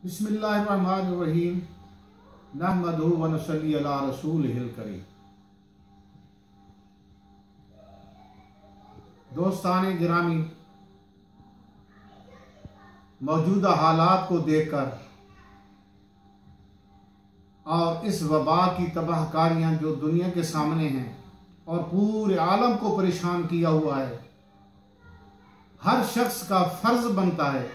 बिस्मिल्लाहिर्रहमानिर्रहीम नहमदुहु व नसल्ली अला रसूलिहिल करीम। दोस्ताने गिरामी, मौजूदा हालात को देखकर और इस वबा की तबाहकारियाँ जो दुनिया के सामने हैं और पूरे आलम को परेशान किया हुआ है, हर शख्स का फर्ज बनता है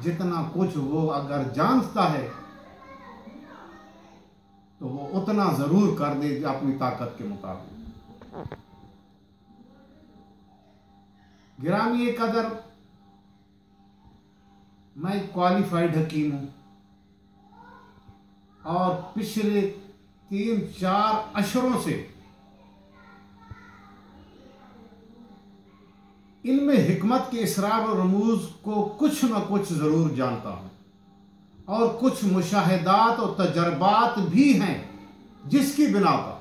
जितना कुछ वो अगर जानता है तो वो उतना ज़रूर कर दे अपनी ताकत के मुताबिक। गिरामी कदर, मैं क्वालिफाइड हकीम हूँ और पिछले 3-4 अशरों से इल्म हिकमत के इसरार और रमूज को कुछ न कुछ ज़रूर जानता हूँ और कुछ मुशाहिदात और तजर्बात भी हैं जिसकी बिना पर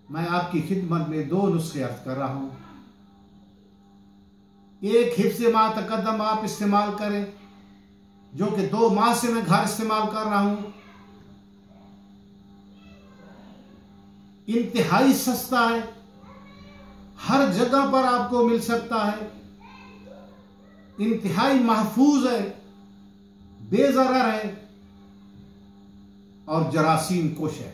मैं आपकी खिदमत में 2 नुस्खे अर्ज कर रहा हूँ। एक हिफ्ज़ मा तक़द्दम आप इस्तेमाल करें, जो कि 2 माह से मैं घर इस्तेमाल कर रहा हूँ। इंतहाई सस्ता है, हर जगह पर आपको मिल सकता है, इंतहाई महफूज है, बेज़रर है और जरासीम कुश है।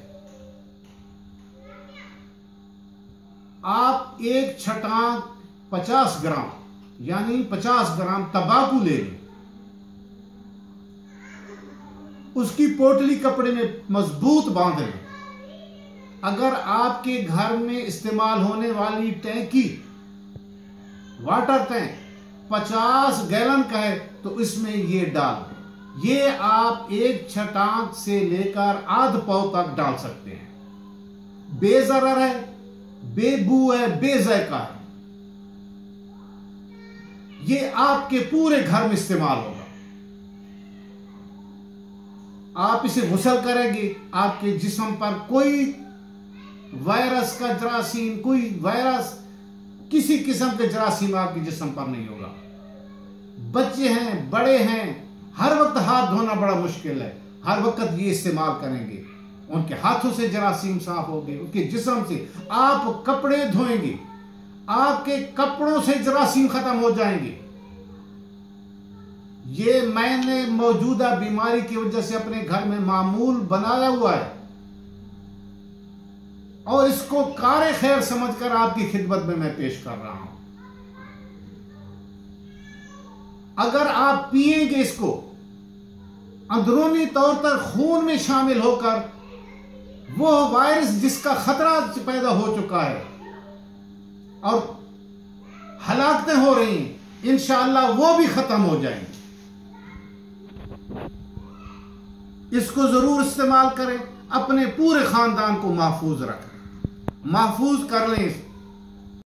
आप एक छटाक 50 ग्राम यानी 50 ग्राम तंबाकू ले लें, उसकी पोटली कपड़े में मजबूत बांध लें। अगर आपके घर में इस्तेमाल होने वाली टैंकी वाटर टैंक 50 गैलन का है तो इसमें ये डाल दें। ये आप एक छटाक से लेकर आध पाव तक डाल सकते हैं। बेज़रर है, बेबू है, बेज़ायका है। ये आपके पूरे घर में इस्तेमाल होगा। आप इसे गुस्ल करेंगे, आपके जिस्म पर कोई वायरस का जरासीम, कोई वायरस किसी किस्म के जरासीम आपके जिस्म पर नहीं होगा। बच्चे हैं, बड़े हैं, हर वक्त हाथ धोना बड़ा मुश्किल है, हर वक्त ये इस्तेमाल करेंगे, उनके हाथों से जरासीम साफ होंगे, उनके जिस्म से। आप कपड़े धोएंगे, आपके कपड़ों से जरासीम खत्म हो जाएंगे। ये मैंने मौजूदा बीमारी की वजह से अपने घर में मामूल बनाया हुआ है और इसको कार खैर समझकर आपकी खिदमत में मैं पेश कर रहा हूं। अगर आप पिएंगे इसको, अंदरूनी तौर पर खून में शामिल होकर वो वायरस जिसका खतरा पैदा हो चुका है और हलाकतें हो रही हैं, इंशाअल्लाह वो भी खत्म हो जाएंगी। इसको जरूर इस्तेमाल करें, अपने पूरे खानदान को महफूज रखें, महफूज कर लें।